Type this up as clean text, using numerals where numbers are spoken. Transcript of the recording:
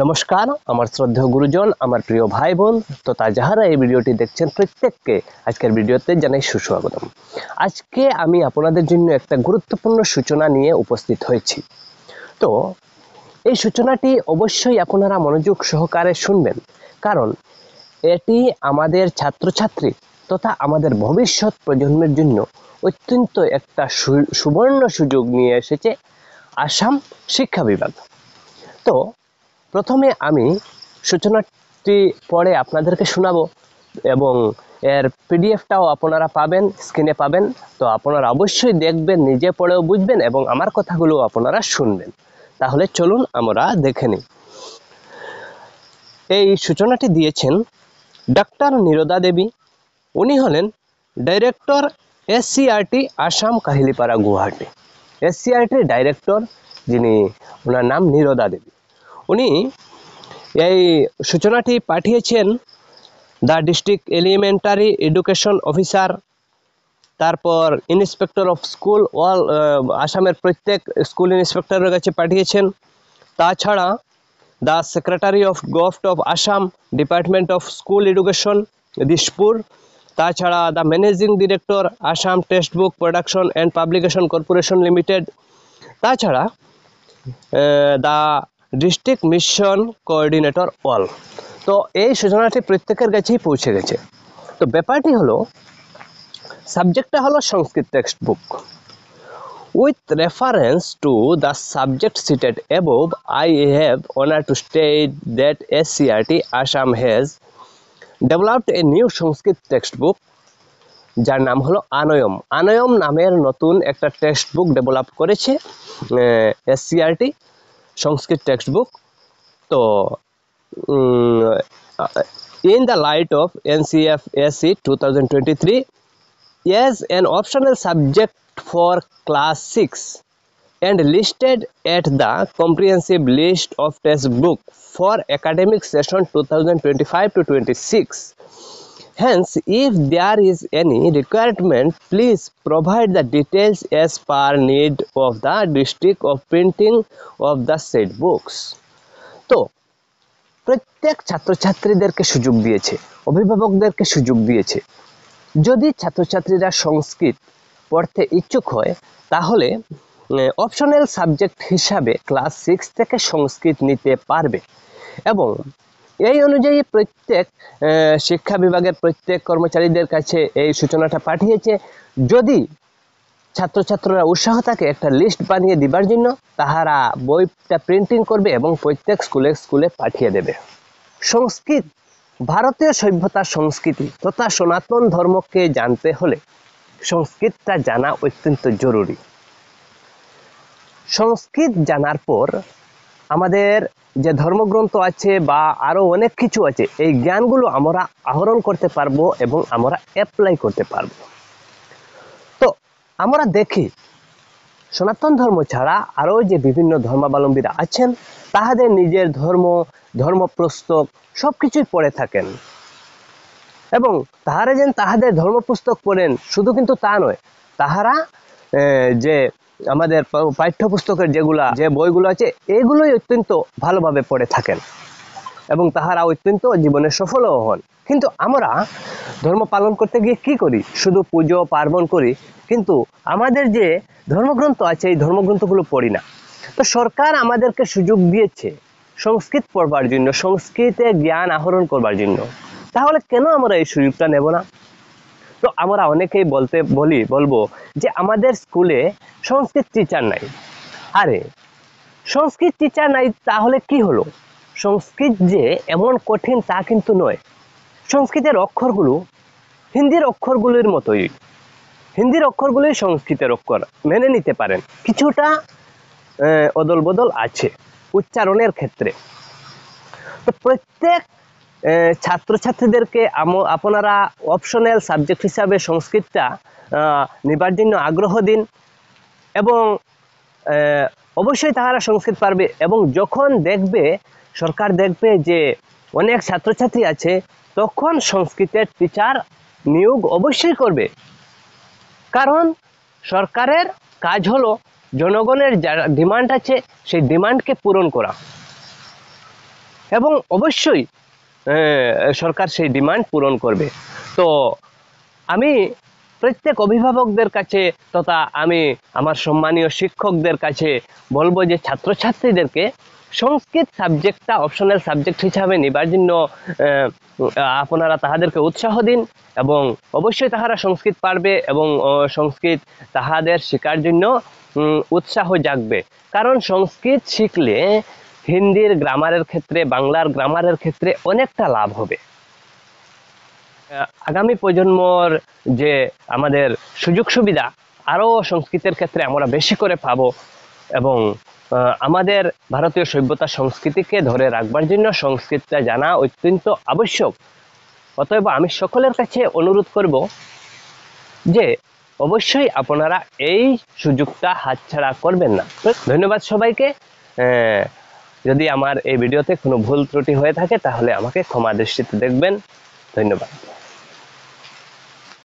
নমস্কার আমার শ্রদ্ধেয় গুরুজন, আমার প্রিয় ভাই বোন তথা যাহারা এই ভিডিওটি দেখছেন প্রত্যেককে আজকের ভিডিওতে জানাই সুস্বাগতম। আজকে আমি আপনাদের জন্য একটা গুরুত্বপূর্ণ সূচনা নিয়ে উপস্থিত হয়েছি। তো এই সূচনাটি অবশ্যই আপনারা মনোযোগ সহকারে শুনবেন, কারণ এটি আমাদের ছাত্রছাত্রী তথা আমাদের ভবিষ্যৎ প্রজন্মের জন্য অত্যন্ত একটা সুবর্ণ সুযোগ নিয়ে এসেছে আসাম শিক্ষা বিভাগ। তো প্রথমে আমি সূচনাটি পড়ে আপনাদেরকে শোনাবো এবং এর পিডিএফটাও আপনারা পাবেন, স্ক্রিনে পাবেন। তো আপনারা অবশ্যই দেখবেন, নিজে পড়েও বুঝবেন এবং আমার কথাগুলো আপনারা শুনবেন। তাহলে চলুন আমরা দেখে নিই। এই সূচনাটি দিয়েছেন ডক্টর নিরোদা দেবী। উনি হলেন ডাইরেক্টর এসসিআরটি আসাম কাহিলিপাড়া গুয়াহাটি। এসসিআরটির ডাইরেক্টর যিনি, ওনার নাম নিরোদা দেবী। উনি এই সূচনাটি পাঠিয়েছেন the district elementary education officer, তারপর ইন্সপেক্টর অফ স্কুল, অল আসামের প্রত্যেক স্কুল ইন্সপেক্টরের কাছে পাঠিয়েছেন। তাছাড়া the secretary of govt of Assam, department of school education Dispur. তাছাড়া the managing director Assam text book production and publication corporation limited. তাছাড়া the district mission coordinator all. তো এই সূচনাটি প্রত্যেকের কাছেই পৌঁছে গেছে। তো ব্যাপারটি হলো, সাবজেক্টটা হলো Sanskrit text book. With reference to the subject cited above, I have honour to state that SCERT Assam has developed a new Sanskrit text book, যার নাম হলো আনয়ম। আনয়ম নামের নতুন একটা টেক্সট বুক ডেভেলপ করেছে এসসিআরটি সংস্কৃত টেক্সট বুক। তো in the light of NCFSC 2023 as an optional subject for class 6 and listed at the comprehensive list of textbook for academic session 2025 to 26. Hence, if there is any requirement, please provide the details as per need of the district of printing of the said books. তো প্রত্যেক ছাত্রছাত্রীদেরকে সুযোগ দিয়েছে, অভিভাবকদেরকে সুযোগ দিয়েছে। যদি ছাত্রছাত্রীরা সংস্কৃত পড়তে ইচ্ছুক হয় তাহলে অপশনাল সাবজেক্ট হিসাবে ক্লাস 6 থেকে সংস্কৃত নিতে পারবে। এবং এই অনুযায়ী প্রত্যেক শিক্ষা বিভাগের প্রত্যেক কর্মচারীদের কাছে এই সূচনাটা পাঠিয়েছে। যদি ছাত্রছাত্রীরা উৎসাহ থাকে একটা লিস্ট বানিয়ে দিবার জন্য, তাহারা বইটা প্রিন্টিং করবে এবং প্রত্যেক স্কুলে স্কুলে পাঠিয়ে দেবে। সংস্কৃত ভারতীয় সভ্যতা, সংস্কৃতি তথা সনাতন ধর্মকে জানতে হলে সংস্কৃতটা জানা অত্যন্ত জরুরি। সংস্কৃত জানার পর আমাদের যে ধর্মগ্রন্থ আছে বা আরও অনেক কিছু আছে, এই জ্ঞানগুলো আমরা আহরণ করতে পারবো এবং আমরা অ্যাপ্লাই করতে পারবো। তো আমরা দেখি সনাতন ধর্ম ছাড়া আরও যে বিভিন্ন ধর্মাবলম্বীরা আছেন, তাহাদের নিজের ধর্মপুস্তক সব কিছুই পড়ে থাকেন এবং তাহারা যেন তাহাদের ধর্মপুস্তক পড়েন শুধু কিন্তু তা নয়, তাহারা যে আমাদের পাঠ্যপুস্তকের যে বইগুলো আছে এগুলোই অত্যন্ত ভালোভাবে পড়ে থাকেন এবং তাহারা অত্যন্ত জীবনে সফলও হন। কিন্তু আমরা ধর্ম পালন করতে গিয়ে কি করি? শুধু পুজো পার্বণ করি, কিন্তু আমাদের যে ধর্মগ্রন্থ আছে এই ধর্মগ্রন্থগুলো পড়ি না। তো সরকার আমাদেরকে সুযোগ দিয়েছে সংস্কৃত পড়বার জন্য, সংস্কৃতে জ্ঞান আহরণ করবার জন্য। তাহলে কেন আমরা এই সুযোগটা নেব না? তো আমরা অনেকেই বলবো যে আমাদের স্কুলে সংস্কৃত টিচার নাই। আরে সংস্কৃত টিচার নাই তাহলে কি হলো? সংস্কৃত যে এমন কঠিন তা কিন্তু নয়। সংস্কৃতের অক্ষরগুলো হিন্দির অক্ষরগুলির মতোই, হিন্দির অক্ষরগুলোই সংস্কৃতের অক্ষর, মেনে নিতে পারেন। কিছুটা অদল বদল আছে উচ্চারণের ক্ষেত্রে। তো প্রত্যেক ছাত্রছাত্রীদেরকে আপনারা অপশনাল সাবজেক্ট হিসাবে সংস্কৃতটা নেবার জন্য আগ্রহ দিন এবং অবশ্যই তাহারা সংস্কৃত পারবে। এবং যখন সরকার দেখবে যে অনেক ছাত্রছাত্রী আছে, তখন সংস্কৃতের টিচার নিয়োগ অবশ্যই করবে। কারণ সরকারের কাজ হলো জনগণের যারা ডিমান্ড আছে সেই ডিমান্ডকে পূরণ করা। এবং অবশ্যই সরকার সেই ডিমান্ড পূরণ করবে। তো আমি প্রত্যেক অভিভাবকদের কাছে তথা আমি আমার সম্মানীয় শিক্ষকদের কাছে বলবো যে ছাত্রছাত্রীদেরকে সংস্কৃত সাবজেক্টটা অপশনাল সাবজেক্ট হিসাবে নেবার জন্য আপনারা তাহাদেরকে উৎসাহ দিন এবং অবশ্যই তাহারা সংস্কৃত পারবে এবং সংস্কৃত তাহাদের শেখার জন্য উৎসাহ জাগবে। কারণ সংস্কৃত শিখলে হিন্দির গ্রামারের ক্ষেত্রে, বাংলার গ্রামারের ক্ষেত্রে অনেকটা লাভ হবে। আগামী প্রজন্মর যে আমাদের সুযোগ সুবিধা আরও সংস্কৃতের ক্ষেত্রে আমরা বেশি করে পাবো এবং আমাদের ভারতীয় সভ্যতা সংস্কৃতিকে ধরে রাখবার জন্য সংস্কৃতটা জানা অত্যন্ত আবশ্যক। অতএব আমি সকলের কাছে অনুরোধ করব যে অবশ্যই আপনারা এই সুযোগটা হাতছাড়া করবেন না। ধন্যবাদ সবাইকে। যদি আমার এই ভিডিওতে কোনো ভুল ত্রুটি হয়ে থাকে তাহলে আমাকে ক্ষমা দৃষ্টিতে দেখবেন। ধন্যবাদ।